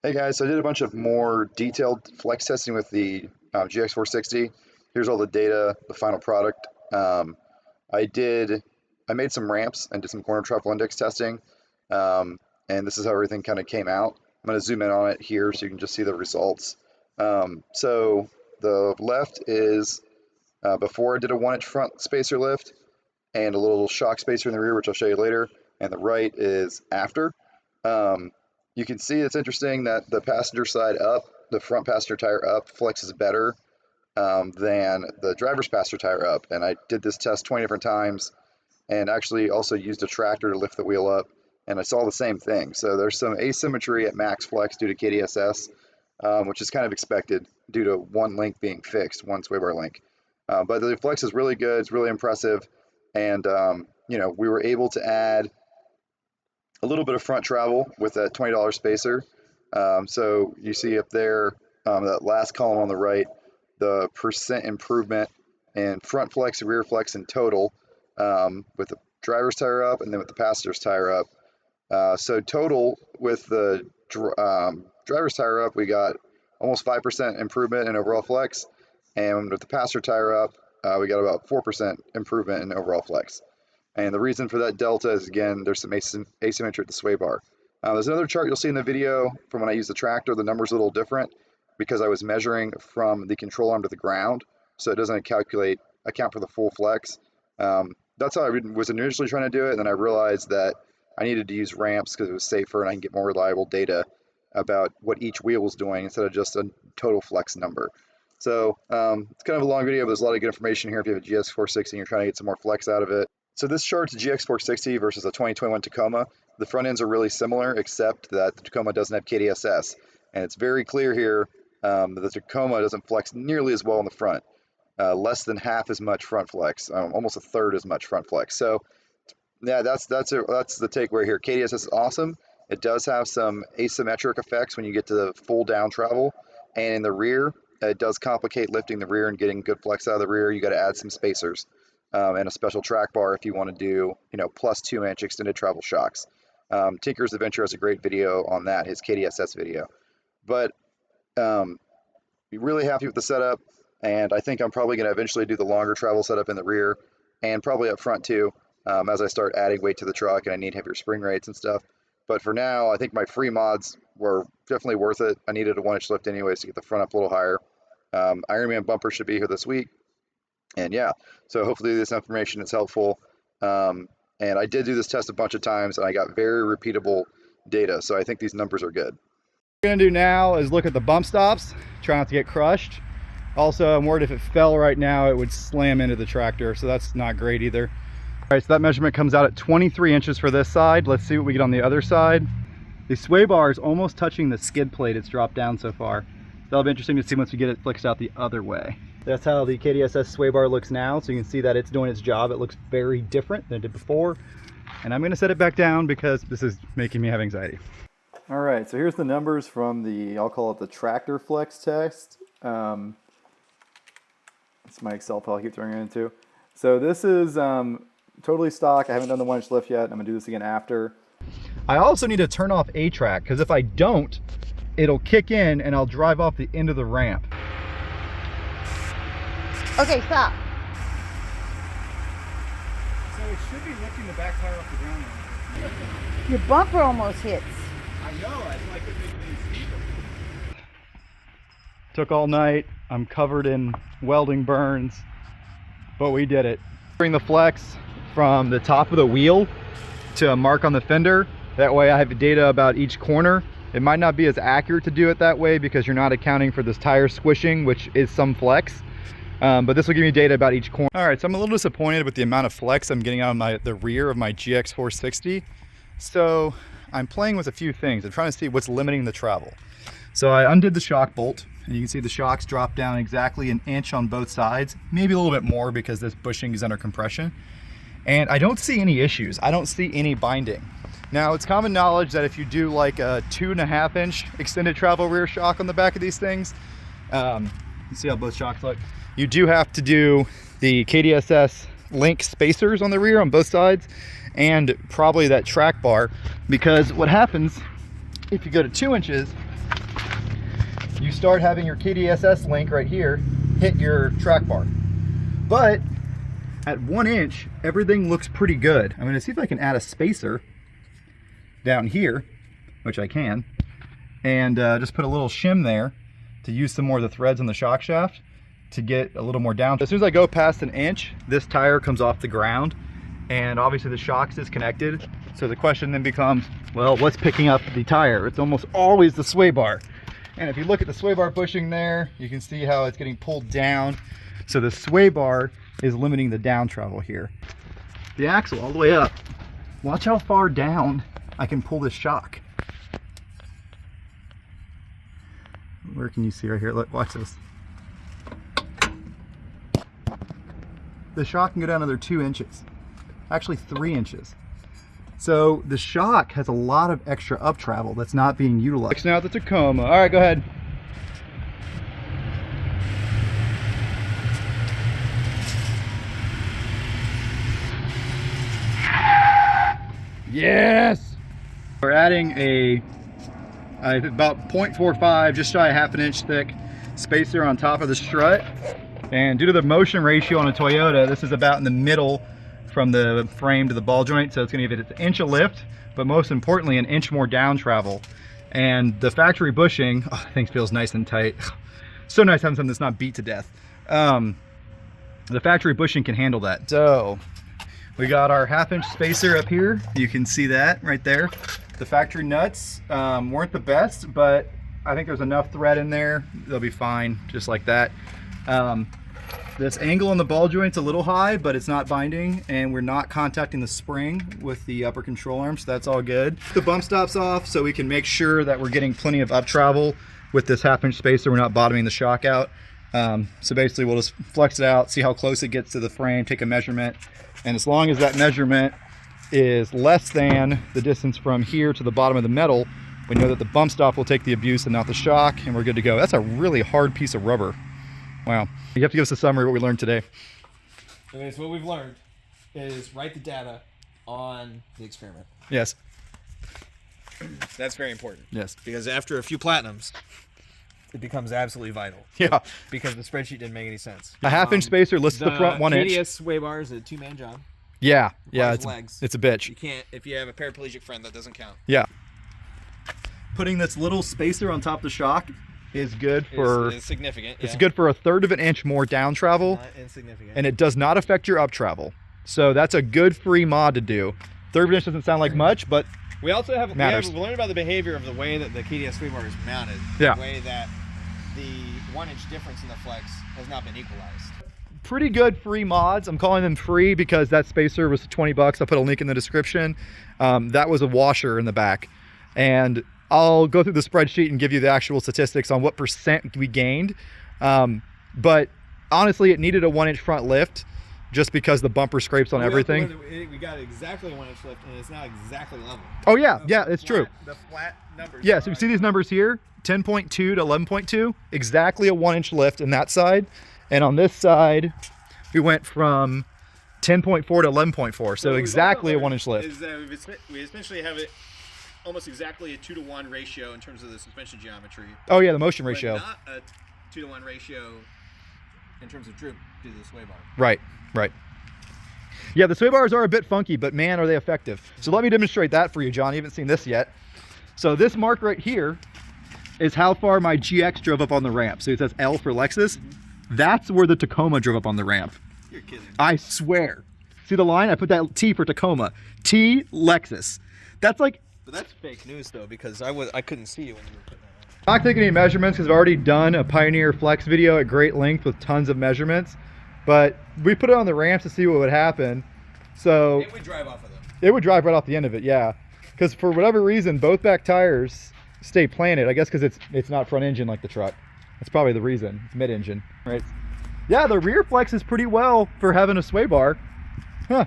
Hey guys, so I did a bunch of more detailed flex testing with the GX460. Here's all the data, the final product. I did, I made some ramps and did some corner travel index testing, and this is how everything kind of came out. I'm going to zoom in on it here so you can just see the results. So the left is before I did a 1-inch front spacer lift and a little shock spacer in the rear, which I'll show you later, and the right is after. Um, you can see it's interesting that the passenger side up, the front passenger tire up, flexes better than the driver's passenger tire up. And I did this test 20 different times and actually also used a tractor to lift the wheel up, and I saw the same thing. So there's some asymmetry at max flex due to KDSS, which is kind of expected due to one link being fixed, one sway bar link. But the flex is really good. It's really impressive. And, we were able to add a little bit of front travel with that $20 spacer. So you see up there, that last column on the right, the percent improvement in front flex and rear flex in total, with the driver's tire up and then with the passenger's tire up. So total with the driver's tire up, we got almost 5% improvement in overall flex. And with the passenger tire up, we got about 4% improvement in overall flex. And the reason for that delta is, again, there's some asymmetry at the sway bar. There's another chart you'll see in the video from when I use the tractor. The number's a little different because I was measuring from the control arm to the ground, so it doesn't account for the full flex. That's how I was initially trying to do it, and then I realized that I needed to use ramps because it was safer and I can get more reliable data about what each wheel was doing instead of just a total flex number. So it's kind of a long video, but there's a lot of good information here if you have a GX460 and you're trying to get some more flex out of it. So this chart's a GX460 versus a 2021 Tacoma. The front ends are really similar, except that the Tacoma doesn't have KDSS. And it's very clear here that the Tacoma doesn't flex nearly as well in the front. Less than half as much front flex, almost a third as much front flex. So yeah, that's the takeaway here. KDSS is awesome. It does have some asymmetric effects when you get to the full down travel. And in the rear, it does complicate lifting the rear and getting good flex out of the rear. You got to add some spacers. And a special track bar if you want to do, plus 2-inch extended travel shocks. Tinker's Adventure has a great video on that, his KDSS video. But really happy with the setup, and I think I'm probably going to eventually do the longer travel setup in the rear, and probably up front too, as I start adding weight to the truck and I need heavier spring rates and stuff. But for now, I think my free mods were definitely worth it. I needed a 1-inch lift anyways to get the front up a little higher. Ironman bumper should be here this week. And yeah, so hopefully this information is helpful. And I did do this test a bunch of times and I got very repeatable data. So I think these numbers are good. What we're gonna do now is look at the bump stops, try not to get crushed. Also, I'm worried if it fell right now, it would slam into the tractor. So that's not great either. All right, so that measurement comes out at 23 inches for this side. Let's see what we get on the other side. The sway bar is almost touching the skid plate. It's dropped down so far. That'll be interesting to see once we get it flexed out the other way. That's how the KDSS sway bar looks now. So you can see that it's doing its job. It looks very different than it did before. And I'm gonna set it back down because this is making me have anxiety. All right, so here's the numbers from the, I'll call it the tractor flex test. It's my Excel file I keep throwing it into. So this is totally stock. I haven't done the 1-inch lift yet. I'm gonna do this again after. I also need to turn off A-track because if I don't, it'll kick in and I'll drive off the end of the ramp. Okay, stop. So it should be lifting the back tire off the ground now. Your bumper almost hits. I know, I like it making it steeper. Took all night. I'm covered in welding burns, but we did it. Bring the flex from the top of the wheel to a mark on the fender. That way I have data about each corner. It might not be as accurate to do it that way because you're not accounting for this tire squishing, which is some flex. But this will give me data about each corner. All right, so I'm a little disappointed with the amount of flex I'm getting out of the rear of my GX460. So I'm playing with a few things. I'm trying to see what's limiting the travel. So I undid the shock bolt, and you can see the shocks drop down exactly 1 inch on both sides, maybe a little bit more because this bushing is under compression. And I don't see any issues. I don't see any binding. Now, it's common knowledge that if you do like a 2.5-inch extended travel rear shock on the back of these things, you see how both shocks look? You do have to do the KDSS link spacers on the rear on both sides and probably that track bar, because what happens If you go to 2 inches, you start having your KDSS link right here hit your track bar. But at 1 inch, everything looks pretty good. I'm gonna see if I can add a spacer down here, which I can, and just put a little shim there to use some more of the threads in the shock shaft to get a little more down. As soon as I go past 1 inch, this tire comes off the ground, and obviously the shock's disconnected. So the question then becomes, well, what's picking up the tire? It's almost always the sway bar. And if you look at the sway bar bushing there, you can see how it's getting pulled down. So the sway bar is limiting the down travel here. The axle all the way up. Watch how far down I can pull this shock. Where can you see right here? Look, watch this. The shock can go down another 2 inches. Actually 3 inches. So the shock has a lot of extra up travel that's not being utilized. Now the Tacoma. All right, go ahead. Yes! We're adding a about 0.45, just shy of ½ inch thick spacer on top of the strut. And due to the motion ratio on a Toyota, this is about in the middle from the frame to the ball joint, so it's gonna give it an inch of lift, but most importantly, an inch more down travel. And the factory bushing, oh, things feels nice and tight. So nice having something that's not beat to death. The factory bushing can handle that. So we got our ½ inch spacer up here. You can see that right there. The factory nuts weren't the best, but I think there's enough thread in there. They'll be fine, just like that. This angle on the ball joint's a little high, but it's not binding, and we're not contacting the spring with the upper control arm, so that's all good. The bump stops off so we can make sure that we're getting plenty of up travel with this ½ inch spacer. We're not bottoming the shock out. So basically we'll just flex it out, see how close it gets to the frame, take a measurement, and as long as that measurement is less than the distance from here to the bottom of the metal, we know that the bump stop will take the abuse and not the shock, and we're good to go. That's a really hard piece of rubber. Wow. You have to give us a summary of what we learned today. Okay, so what we've learned is write the data on the experiment. Yes. That's very important. Yes. Because after a few platinums, it becomes absolutely vital. Yeah. Because the spreadsheet didn't make any sense. A ½ inch spacer lists the front 1 inch. KDS sway bar is a two-man job. Yeah. Yeah. Requires legs. It's a bitch. You can't, if you have a paraplegic friend, that doesn't count. Yeah. Putting this little spacer on top of the shock is good for it's significant. it's good for 1/3 of an inch more down travel, Not insignificant. and it does not affect your up travel. So that's a good free mod to do. 1/3 of an inch doesn't sound like much, but we also have matters. we learned about the behavior of the way that the KDS sway bar is mounted. Yeah. The way that the 1 inch difference in the flex has not been equalized. pretty good free mods. I'm calling them free because that spacer was 20 bucks. I'll put a link in the description. That was a washer in the back, and I'll go through the spreadsheet and give you the actual statistics on what % we gained. But honestly, it needed a 1 inch front lift just because the bumper scrapes on everything. We got exactly 1 inch lift, and it's not exactly level. Oh yeah, yeah, it's true. The flat numbers. Yeah, so you see these numbers here, 10.2 to 11.2, exactly a 1 inch lift in that side. And on this side, we went from 10.4 to 11.4, so exactly a 1 inch lift. Is that we essentially have it almost exactly a 2-to-1 ratio in terms of the suspension geometry. Oh yeah, the motion ratio. But not a 2-to-1 ratio in terms of droop due to the sway bar. Right, right. Yeah, the sway bars are a bit funky, but man, are they effective. So let me demonstrate that for you, John. You haven't seen this yet. So this mark right here is how far my GX drove up on the ramp. So it says L for Lexus. That's where the Tacoma drove up on the ramp. You're kidding. I swear. See the line? I put that T for Tacoma. T Lexus. That's like... But that's fake news though, because I couldn't see you when you were putting that I'm not taking any measurements because I've already done a Pioneer Flex video at great length with tons of measurements. But we put it on the ramps to see what would happen. So it would drive off of them. it would drive right off the end of it, yeah. Because for whatever reason, both back tires stay planted. I guess because it's not front engine like the truck. That's probably the reason. It's mid-engine, right? Yeah, the rear flexes pretty well for having a sway bar. Huh.